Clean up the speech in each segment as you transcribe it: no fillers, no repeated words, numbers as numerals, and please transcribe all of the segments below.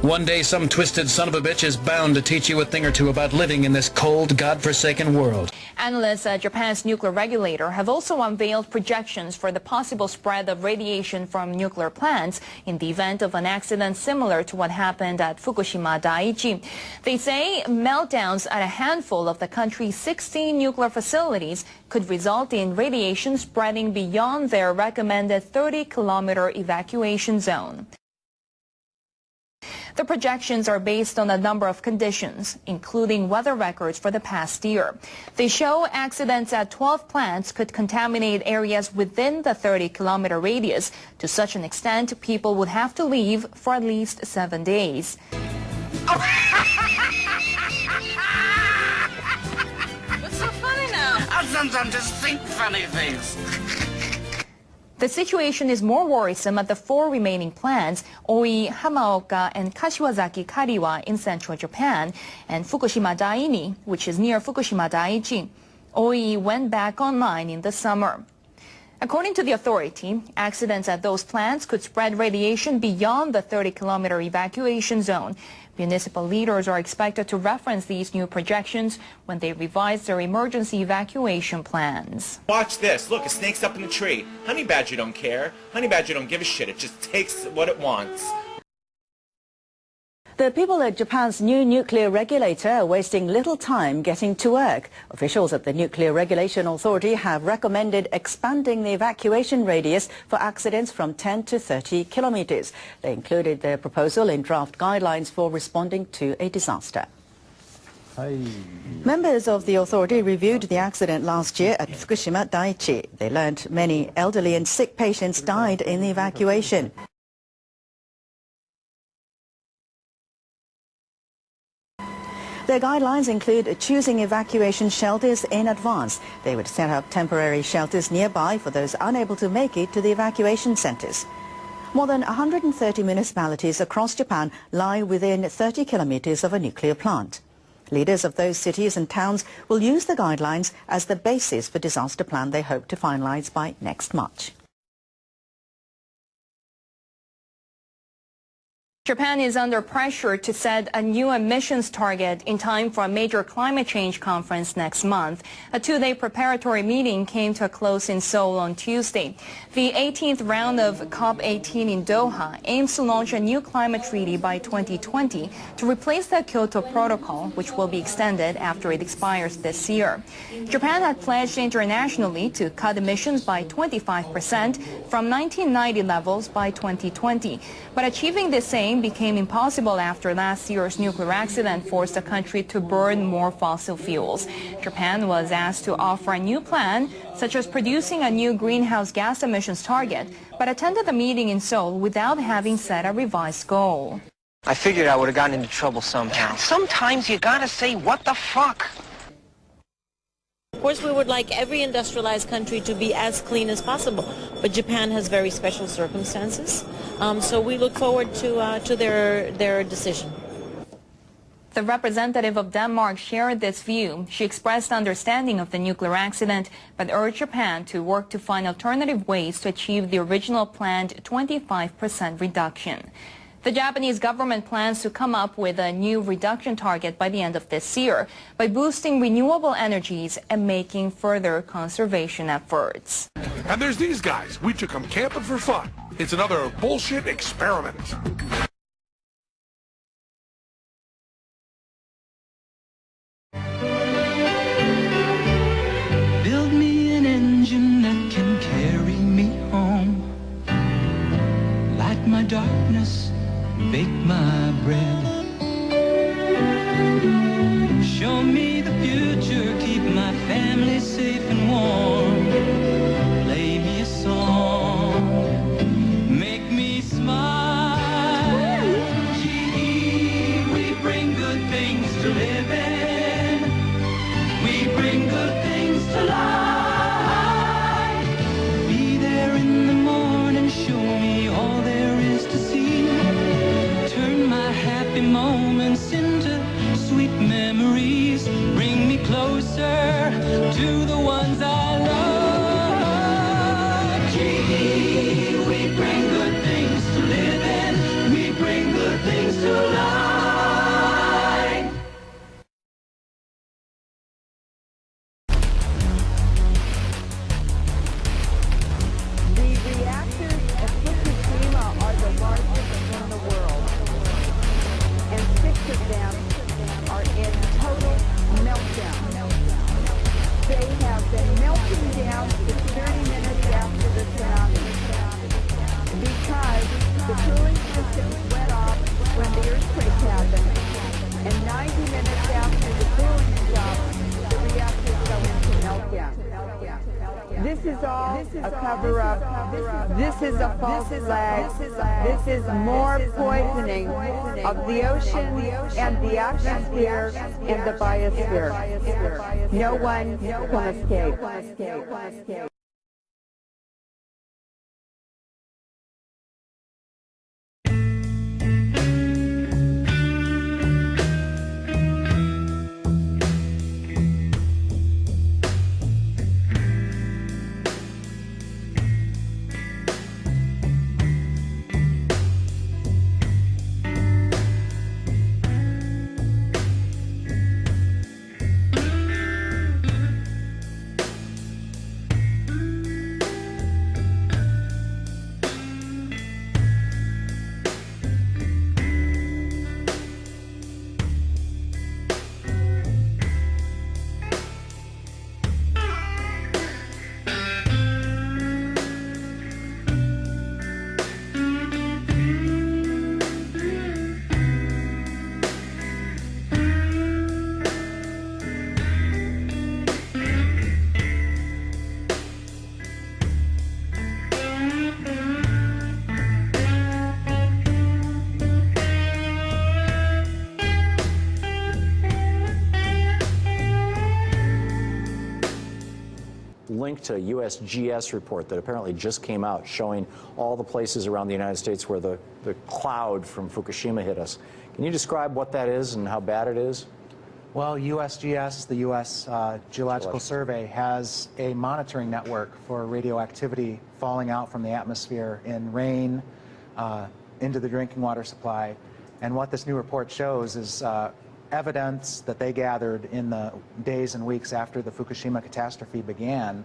One day some twisted son of a bitch is bound to teach you a thing or two about living in this cold, godforsaken world. Analysts at Japan's nuclear regulator have also unveiled projections for the possible spread of radiation from nuclear plants in the event of an accident similar to what happened at Fukushima Daiichi. They say meltdowns at a handful of the country's 16 nuclear facilities could result in radiation spreading beyond their recommended 30-kilometer evacuation zone. The projections are based on a number of conditions, including weather records for the past year. They show accidents at 12 plants could contaminate areas within the 30-kilometer radius to such an extent people would have to leave for at least 7 days. What's so funny now? I sometimes just think funny things. The situation is more worrisome at the 4 remaining plants, Oi, Hamaoka, and Kashiwazaki Kariwa in central Japan, and Fukushima Daini, which is near Fukushima Daiichi. Oi went back online in the summer. According to the authority, accidents at those plants could spread radiation beyond the 30-kilometer evacuation zone. Municipal leaders are expected to reference these new projections when they revise their emergency evacuation plans. Watch this. Look, a snake's up in the tree. Honey badger don't care. Honey badger don't give a shit. It just takes what it wants. The people at Japan's new nuclear regulator are wasting little time getting to work. Officials at the Nuclear Regulation Authority have recommended expanding the evacuation radius for accidents from 10 to 30 kilometers. They included their proposal in draft guidelines for responding to a disaster. Members of the authority reviewed the accident last year at Fukushima Daiichi. They learned many elderly and sick patients died in the evacuation. Their guidelines include choosing evacuation shelters in advance. They would set up temporary shelters nearby for those unable to make it to the evacuation centers. More than 130 municipalities across Japan lie within 30 kilometers of a nuclear plant. Leaders of those cities and towns will use the guidelines as the basis for disaster plan they hope to finalize by next March. Japan is under pressure to set a new emissions target in time for a major climate change conference next month. A 2-day preparatory meeting came to a close in Seoul on Tuesday. The 18th round of COP18 in Doha aims to launch a new climate treaty by 2020 to replace the Kyoto Protocol, which will be extended after it expires this year. Japan had pledged internationally to cut emissions by 25% from 1990 levels by 2020. But achieving this aim became impossible after last year's nuclear accident forced the country to burn more fossil fuels. Japan was asked to offer a new plan, such as producing a new greenhouse gas emissions target, but attended the meeting in Seoul without having set a revised goal. I figured I would have gotten into trouble somehow. Sometimes you gotta say, what the fuck? Of course, we would like every industrialized country to be as clean as possible, but Japan has very special circumstances, so we look forward to their decision. The representative of Denmark shared this view. She expressed understanding of the nuclear accident, but urged Japan to work to find alternative ways to achieve the original planned 25% reduction. The Japanese government plans to come up with a new reduction target by the end of this year by boosting renewable energies and making further conservation efforts. And there's these guys. We took them camping for fun. It's another bullshit experiment. Build me an engine that can carry me home. Light my darkness, bake my bread. Show me the future, keep my family safe and warm. Play me a song, make me smile. Gee, we bring good things to live in. We bring good things to life. Be there in the morning, show me all there is to see. Turn my happy when the earthquake happened. And 90 minutes after the cooling stopped, the reactors go into meltdown. This is all a cover-up. This is a false flag. This is more poisoning of the ocean and the atmosphere and the biosphere. No one can escape. Link to USGS report that apparently just came out showing all the places around the United States where the cloud from Fukushima hit us. Can you describe what that is and how bad it is? Well, USGS, the U.S. Geological Survey, has a monitoring network for radioactivity falling out from the atmosphere in rain into the drinking water supply. And what this new report shows is evidence that they gathered in the days and weeks after the Fukushima catastrophe began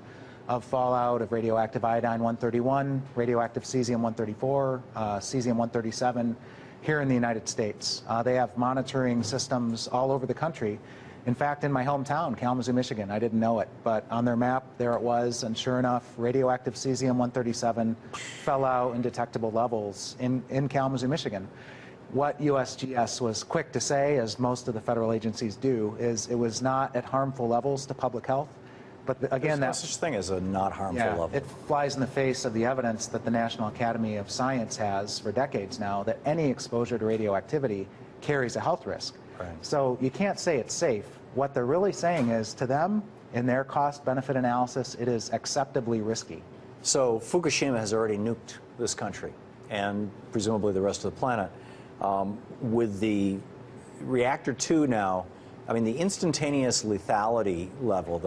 of fallout of radioactive iodine-131, radioactive cesium-134, cesium-137 here in the United States. They have monitoring systems all over the country. In fact, in my hometown, Kalamazoo, Michigan, I didn't know it, but on their map, there it was, and sure enough, radioactive cesium-137 fell out in detectable levels in Kalamazoo, Michigan. What USGS was quick to say, as most of the federal agencies do, is it was not at harmful levels to public health. But again, there's no such thing as a not harmful level. It flies in the face of the evidence that the National Academy of Science has for decades now that any exposure to radioactivity carries a health risk. Right. So you can't say it's safe. What they're really saying is, to them, in their cost-benefit analysis, it is acceptably risky. So Fukushima has already nuked this country and presumably the rest of the planet. With the reactor 2 now, I mean, the instantaneous lethality level,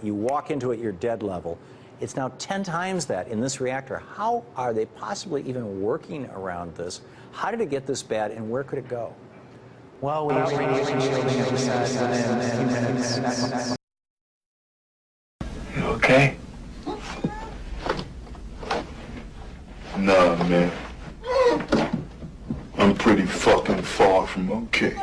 you walk into it, you're dead level, it's now 10 times that in this reactor. How are they possibly even working around this? How did it get this bad, and where could it go? Well, we radiation shielding, as we said, in a few minutes. You okay? Nah, man. I'm pretty fucking far from okay.